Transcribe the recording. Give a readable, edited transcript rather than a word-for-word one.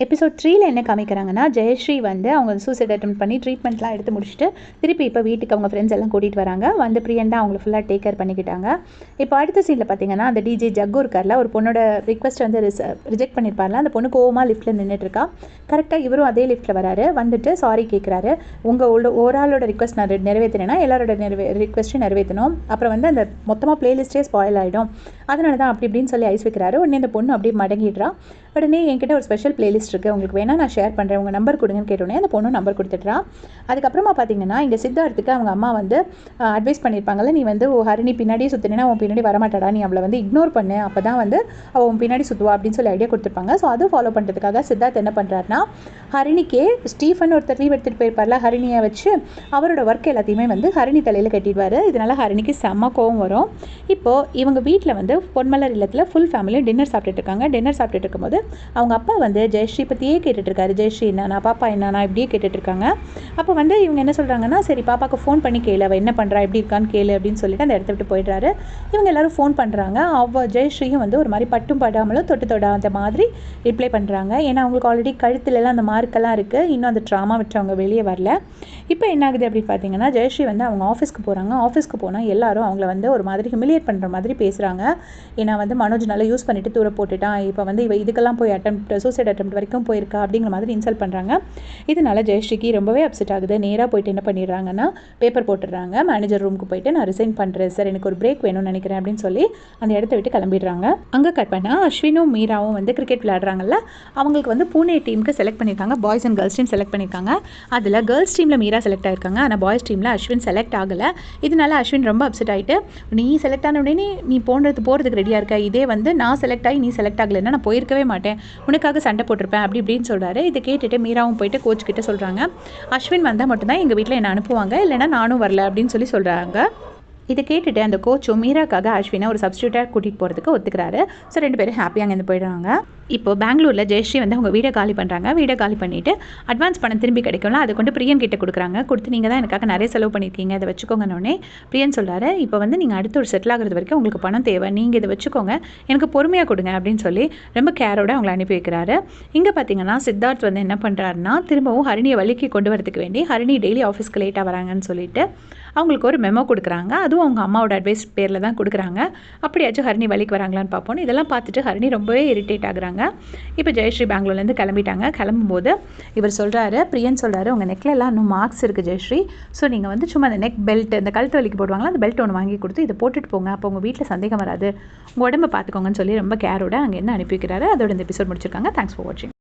Episode 3ல என்ன காமிக்கிறாங்கன்னா, ஜெயஸ்ரீ வந்து அவங்க சூசைட் அட்டெம்ப்ட் பண்ணி ட்ரீட்மெண்ட்லாம் எடுத்து முடிச்சுட்டு திருப்பி இப்போ வீட்டுக்கு அவங்க ஃப்ரெண்ட்ஸ் எல்லாம் கூட்டிகிட்டு வராங்க. வந்து பிரியன் தான் அவங்கள ஃபுல்லாக டேக் கேர் பண்ணிக்கிட்டாங்க. இப்போ அடுத்த சீனில் பார்த்தீங்கன்னா, அந்த டிஜே ஜக்கு இருக்கார்ல, ஒரு பொண்ணோட ரிக்வஸ்ட் வந்து ரிஜெக்ட் பண்ணியிருப்பார்ல, அந்த பொண்ணு கோவமாக லிஃப்ட்டில் நின்றுட்டுருக்கா. கரெக்டாக இவரும் அதே லிஃப்ட்டில் வராரு. வந்துட்டு சாரி கேட்குறாரு. உங்கள் ஒரு ஆளோட ரிக்வஸ்ட் நான் நிறைவேற்றினேன்னா எல்லாரோட ரிக்வஸ்ட்டும் நிறைவேற்றணும். அப்புறம் வந்து அந்த மொத்தமாக பிளேலிஸ்ட்டே ஸ்பாயில் ஆகிடும். அதனால தான் அப்படி இப்படின்னு சொல்லி ஐஸ் வைக்கிறாரு. உடனே அந்த பொண்ணு அப்படியே மடங்கிடுறா. உடனே என்கிட்ட ஒரு ஸ்பெஷல் பிளேலிஸ்ட் இருக்குது, உங்களுக்கு வேணால் நான் ஷேர் பண்ணுறேன், உங்கள் நம்பர் கொடுங்கன்னு கேட்டோன்னே அந்த பொண்ணு நம்பர் கொடுத்துட்றா. அதுக்கப்புறமா பார்த்தீங்கன்னா, இங்கே சித்தார்த்துக்கு அவங்க அம்மா வந்து அட்வைஸ் பண்ணியிருப்பாங்கல்ல, நீ வந்து ஹரிணி பின்னாடியே சுற்றினா உன் பின்னாடி வரமாட்டாடா, நீ அவளை வந்து இக்னோர் பண்ணு, அப்போ தான் வந்து அவள் உன் பின்னாடி சுற்றுவா அப்படின்னு சொல்லி ஐடியா கொடுத்துருப்பாங்க. ஸோ அது ஃபாலோ பண்ணுறதுக்காக சித்தார்த் என்ன பண்ணுறாருனா, ஹரிணிக்கே ஸ்டீஃபன் ஒருத்தர் லீவ் எடுத்துகிட்டு போயிருப்பார்ல, ஹரிணியை வச்சு அவரோட ஒர்க் எல்லாத்தையுமே வந்து ஹரிணி தலையில் கட்டிடுவார். இதனால் ஹரிணிக்கு செம்ம கோவம் வரும். இப்போது இவங்க வீட்டில் வந்து பொன்மலர் இல்லத்தில் ஃபுல் ஃபேமிலியும் டின்னர் சாப்பிட்டுட்டு இருக்காங்க. டின்னர் சாப்பிட்டுட்டு இருக்கும்போது அவங்க அப்பா வந்து ஜெயஸ்ரீ பற்றியே கேட்டுட்ருக்காரு. ஜெயஸ்ரீ என்னன்னா, பாப்பா என்னன்னா இப்படியே கேட்டுட்ருக்காங்க. அப்போ வந்து இவங்க என்ன சொல்கிறாங்கன்னா, சரி பாப்பாவுக்கு ஃபோன் பண்ணி கேளு, அவள் என்ன பண்ணுறா எப்படி இருக்கான்னு கேளு அப்படின்னு சொல்லிட்டு அந்த இடத்த விட்டு போயிடுறாரு. இவங்க எல்லோரும் ஃபோன் பண்ணுறாங்க. ஜெயஸ்ரீயும் வந்து ஒரு மாதிரி பட்டும் படாமலும் தொட்டு தொடாத மாதிரி ரிப்ளை பண்ணுறாங்க. ஏன்னா அவங்களுக்கு ஆல்ரெடி கழுத்துலலாம் அந்த மார்க்கெல்லாம் இருக்குது. இன்னும் அந்த ட்ராமா விட்டு அவங்க வெளியே வரல. இப்போ என்ன ஆகுது அப்படின்னு பார்த்தீங்கன்னா, ஜெயஸ்ரீ வந்து அவங்க ஆஃபீஸ்க்கு போகிறாங்க. ஆஃபீஸ்க்கு போனால் எல்லாரும் அவங்கள வந்து ஒரு மாதிரி ஹியூமிலியேட் பண்ணுற மாதிரி பேசுகிறாங்க. ஏன்னா வந்து மனோஜ் நல்லா யூஸ் பண்ணிவிட்டு தூர போட்டுட்டான், இப்போ வந்து இதுக்கெல்லாம் போய் சூசைட் அட்டெம்ப்ட் வரைக்கும் போயிருக்கா அப்படிங்கிற மாதிரி இன்சல்ட் பண்ணுறாங்க. இதனால ஜெயஸ்ரீக்கு ரொம்பவே அப்செட் ஆகுது. நேராக போயிட்டு என்ன பண்ணிடுறாங்கன்னா, பேப்பர் போட்டுடுறாங்க. மேனேஜர் ரூமுக்கு போயிட்டு நான் ரிசைன் பண்ணுறேன் சார், எனக்கு ஒரு பிரேக் வேணும்னு நினைக்கிறேன் அப்படின்னு சொல்லி அந்த இடத்த விட்டு கிளம்பிடுறாங்க. அங்கே கட் பண்ணால் அஸ்வினும் மீராவும் வந்து கிரிக்கெட் விளையாடுறாங்கல்ல, அவங்களுக்கு வந்து பூனே டீமுக்கு செலக்ட் பண்ணியிருக்காங்க. Boys and girls team select பண்ணியிருக்காங்க. அதில் கேர்ள்ஸ் டீமில் மீரா செலக்ட் ஆயிருக்காங்க, ஆனால் பாய்ஸ் டீமில் அஸ்வின் செலக்ட் ஆகலை. இதனால அஸ்வின் ரொம்ப அப்செட் ஆகிட்டு, நீ செலக்ட் ஆன உடனே நீ போகிறதுக்கு ரெடியாக இருக்க, இதே வந்து நான் செலக்ட் ஆகி நீ செலக்ட் ஆகலைன்னா நான் போயிருக்கவே மாட்டேன், உனக்காக சண்டை போட்டிருப்பேன் அப்படி இப்படின்னு சொல்கிறாரு. இதை கேட்டுட்டு மீராவும் போயிட்டு கோச் கிட்ட சொல்கிறாங்க, அஸ்வின் வந்தால் மட்டும்தான் எங்கள் வீட்டில் என்ன அனுப்புவாங்க, இல்லைனா நானும் வரல அப்படின்னு சொல்கிறாங்க. இதை கேட்டுட்டு அந்த கோச்சும் மீராக்காக அஸ்வினை ஒரு சப்ஸ்டியூட்டாக கூட்டிகிட்டு போகிறதுக்கு ஒத்துக்கிறாரு. ஸோ 2 பேரும் ஹாப்பியாக அங்கேருந்து போயிடுறாங்க. இப்போ பெங்களூரில் ஜெயஸ்ரீ வந்து அவங்க வீடை காலி பண்ணுறாங்க. வீடை காலி பண்ணிவிட்டு அட்வான்ஸ் பணம் திரும்பி கிடைக்கும்ல, அதை கொண்டு பிரியன் கிட்ட கொடுக்குறாங்க. கொடுத்து நீங்கள் தான் எனக்காக நிறைய செலவு பண்ணியிருக்கீங்க, அதை வச்சுக்கோங்கன்னொடனே பிரியன் சொல்கிறாரு, இப்போ வந்து நீங்கள் அடுத்து ஒரு செட்டில் ஆகிறது வரைக்கும் உங்களுக்கு பணம் தேவை, நீங்கள் இதை வச்சுக்கோங்க, எனக்கு பொறுமையாக கொடுங்க அப்படின்னு சொல்லி ரொம்ப கேரோட அவங்களை அனுப்பி வைக்கிறாரு. இங்கே பார்த்தீங்கன்னா சித்தார்த் வந்து என்ன பண்ணுறாருன்னா, திரும்பவும் ஹரிணியை வலிக்கு கொண்டு வரதுக்கு வேண்டி ஹரிணி டெய்லி ஆஃபீஸ்க்கு லேட்டாக வராங்கன்னு சொல்லிட்டு அவங்களுக்கு ஒரு மெமோ கொடுக்குறாங்க. அதுவும் அவங்க அம்மாவோட அட்வைஸ் பேரில் தான் கொடுக்குறாங்க. அப்படியாச்சும் ஹரிணி வலிக்கு வராங்களான்னு பார்ப்போம். இதெல்லாம் பார்த்துட்டு ஹரிணி ரொம்பவே இரிட்டேட் ஆகுறாங்க. இப்போ ஜெயஸ்ரீ பெங்களூர்லேருந்து கிளம்பிட்டாங்க. கிளம்பும்போது இவர் சொல்கிறாரு, பிரியன் சொல்கிறாரு, உங்கள் நெக்லெல்லாம் இன்னும் மார்க்ஸ் இருக்குது ஜெயஸ்ரீ, ஸோ நீங்கள் வந்து சும்மா அந்த நெக் பெல்ட், இந்த கழுத்து வலிக்கு போடுவாங்களா, அந்த பெல்ட் ஒன்று வாங்கி கொடுத்து இதை போட்டுட்டு போங்க, அப்போ உங்கள் வீட்டில் சந்தேகம் வராது, உங்கள் உடம்பை பார்த்துக்கோங்கன்னு சொல்லி ரொம்ப கேரோட அங்கே என்ன அனுப்பி வைக்கிறாரு. அதோட இந்த எபிசோட் முடிச்சிருக்காங்க. தேங்க்ஸ் ஃபார் வாட்சிங்.